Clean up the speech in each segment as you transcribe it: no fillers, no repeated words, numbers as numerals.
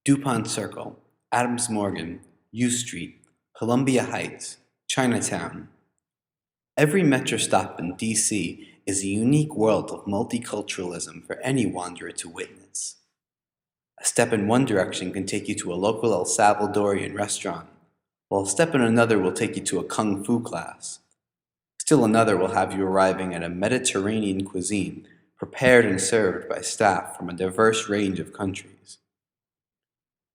DuPont Circle, Adams Morgan, U Street, Columbia Heights, Chinatown. Every metro stop in DC is a unique world of multiculturalism for any wanderer to witness. A step in one direction can take you to a local El Salvadorian restaurant, while a step in another will take you to a kung fu class. Still another will have you arriving at a Mediterranean cuisine prepared and served by staff from a diverse range of countries.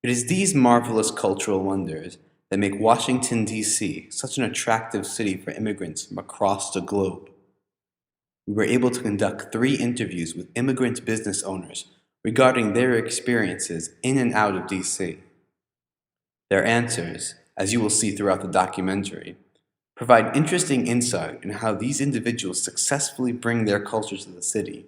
It is these marvelous cultural wonders that make Washington, D.C. such an attractive city for immigrants from across the globe. We were able to conduct 3 interviews with immigrant business owners regarding their experiences in and out of D.C. Their answers, as you will see throughout the documentary, provide interesting insight into how these individuals successfully bring their culture to the city,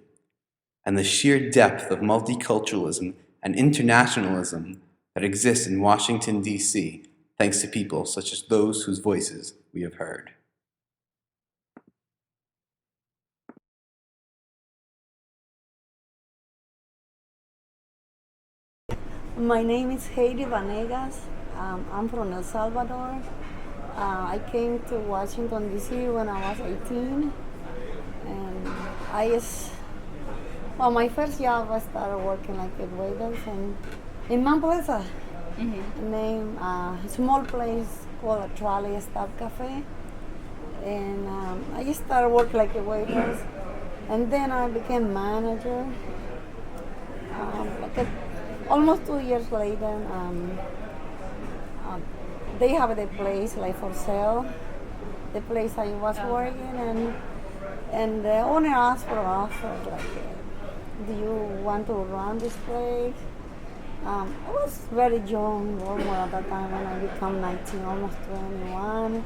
and the sheer depth of multiculturalism and internationalism that exists in Washington, D.C., thanks to people such as those whose voices we have heard. My name is Heidi Vanegas. I'm from El Salvador. I came to Washington, D.C. when I was 18. And my first job, I started working like with waiters in Mount Plaza. Name a small place called a Trolley Stop Cafe. And I just started working like a waitress. And then I became manager. Almost 2 years later, they have the place like for sale, the place I was working, and the owner asked for us, like, do you want to run this place? I was very young, at that time when I became 19, almost 21,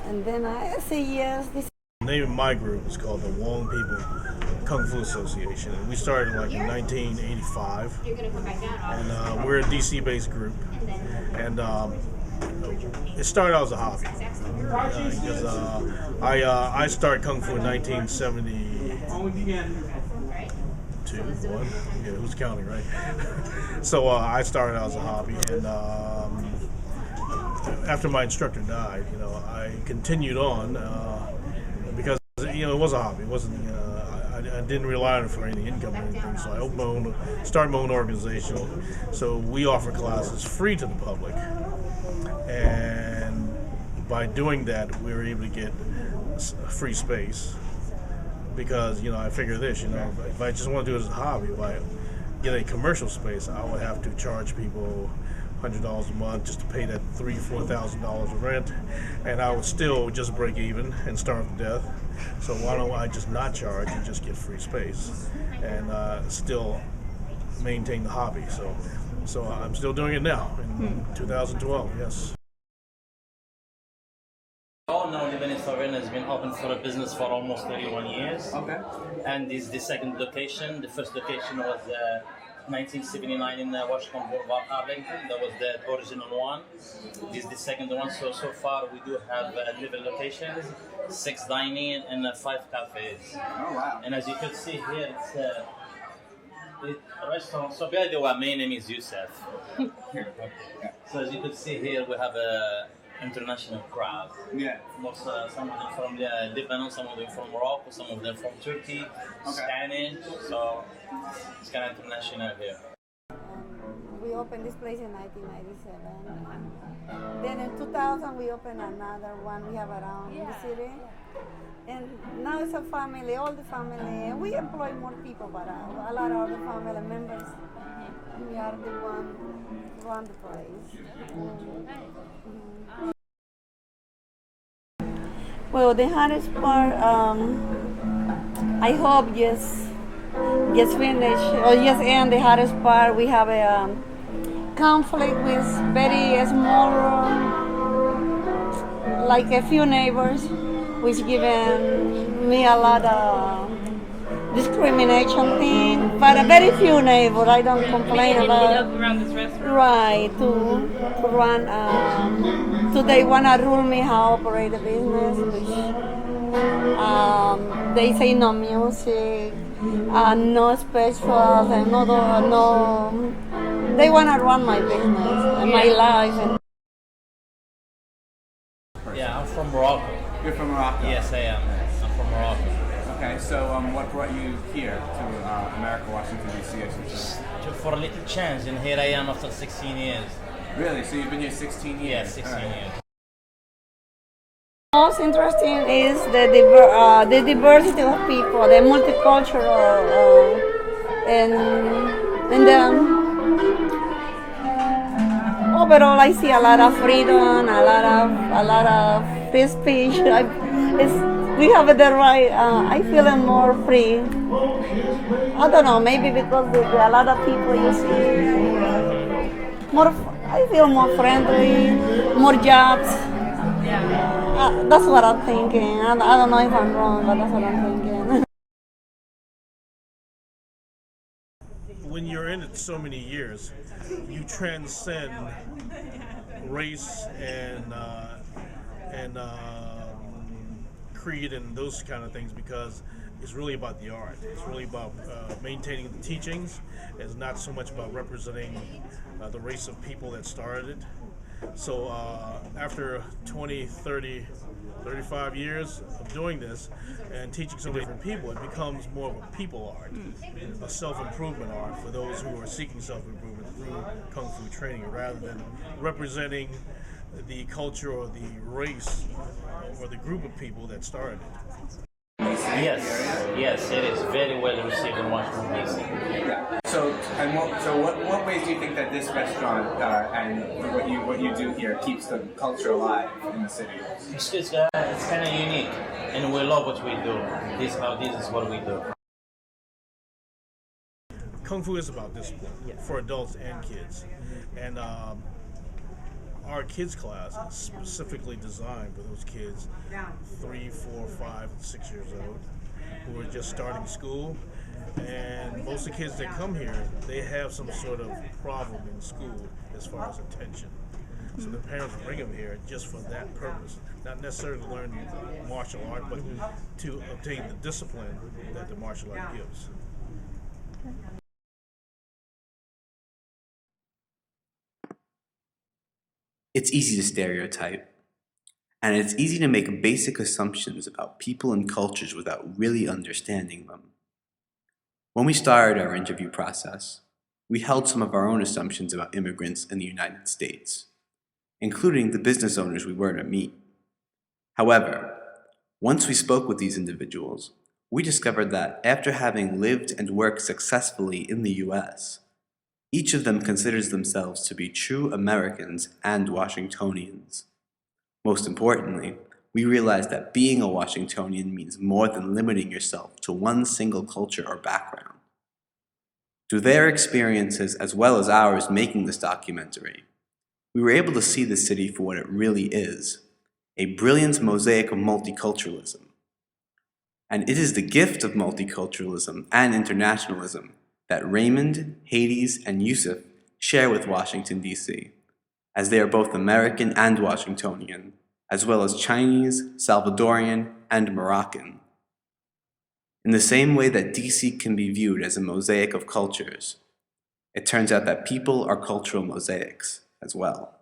and then I said yes. The name of my group is called the Wong People Kung Fu Association. And we started like in 1985, and we're a DC-based group. And it started out as a hobby because I started Kung Fu in 1972. One, yeah, who's counting, right? So I started out as a hobby, and after my instructor died, I continued on because it was a hobby. It wasn't. I didn't rely on it for any income or anything, so I started my own organization. So we offer classes free to the public, and by doing that, we were able to get free space. Because I figure this, if I just want to do it as a hobby, if I get a commercial space, I would have to charge people $100 a month just to pay that $3,000-4,000 of rent, and I would still just break even and starve to death. So why don't I just not charge and just get free space and still maintain the hobby? So I'm still doing it now in 2012. Yes. All now Lebanese Tavern has been open for a business for almost 31 years. Okay. And this is the second location. The first location was 1979 in Washington Boulevard, Arlington. That was the original one. This is the second one. So far we do have 11 locations, 6 dining and 5 cafes. Oh wow. And as you can see here, it's a restaurant. So by the way, my name is Youssef. So as you can see here, we have a international crowd. Yeah. Most some of them from Lebanon, some of them from Morocco, some of them from Turkey, Spanish. So it's kind of international here. We opened this place in 1997. Then in 2000 we opened another one we have around the city. And now it's a family, all the family. We employ more people, but a lot of the family members. We are the one who run the place. Well, the hardest part, I hope just finish or just end the hardest part. We have a conflict with very small, like a few neighbors, which given me a lot of discrimination thing, but a very few neighbors. I don't complain about. Around this restaurant. Right, to run. So they wanna rule me how to operate the business, which they say no music, no specials, and no they want to run my business and my life. And Yeah, I'm from Morocco. You're from Morocco? Yes, I am. I'm from Morocco. Okay, so what brought you here to America, Washington, D.C., I should say? For a little change, and here I am after 16 years. Really? So you've been here 16 years? Yeah, 16 All right. years. most interesting is the diversity of people, the multicultural, and overall I see a lot of freedom, a lot of free speech. We have the right. I feel more free. I don't know, maybe because a lot of people you see more. I feel more friendly, more jobs. That's what I'm thinking. I don't know if I'm wrong, but that's what I'm thinking. When you're in it so many years, you transcend race and creed and those kind of things, because it's really about the art. It's really about maintaining the teachings. It's not so much about representing the race of people that started it. So after 20, 30, 35 years of doing this and teaching so many different people, it becomes more of a people art, a self-improvement art for those who are seeking self-improvement through Kung Fu training, rather than representing the culture or the race or the group of people that started it. Yes, it is very well received in Washington, D.C. Yeah. So what ways do you think that this restaurant and what you do here keeps the culture alive in the city? It's kind of unique, and we love what we do. This is what we do. Kung Fu is about discipline for adults and kids. And our kids class is specifically designed for those kids 3, 4, 5, 6 years old who are just starting school. And most of the kids that come here, they have some sort of problem in school as far as attention. So the parents bring them here just for that purpose, not necessarily to learn martial art, but to obtain the discipline that the martial art gives. It's easy to stereotype, and it's easy to make basic assumptions about people and cultures without really understanding them. When we started our interview process, we held some of our own assumptions about immigrants in the United States, including the business owners we were to meet. However, once we spoke with these individuals, we discovered that after having lived and worked successfully in the US, each of them considers themselves to be true Americans and Washingtonians. Most importantly, we realized that being a Washingtonian means more than limiting yourself to one single culture or background. Through their experiences as well as ours making this documentary, we were able to see the city for what it really is, a brilliant mosaic of multiculturalism. And it is the gift of multiculturalism and internationalism that Raymond, Hades, and Yusuf share with Washington, D.C., as they are both American and Washingtonian, as well as Chinese, Salvadorian, and Moroccan. In the same way that D.C. can be viewed as a mosaic of cultures, it turns out that people are cultural mosaics as well.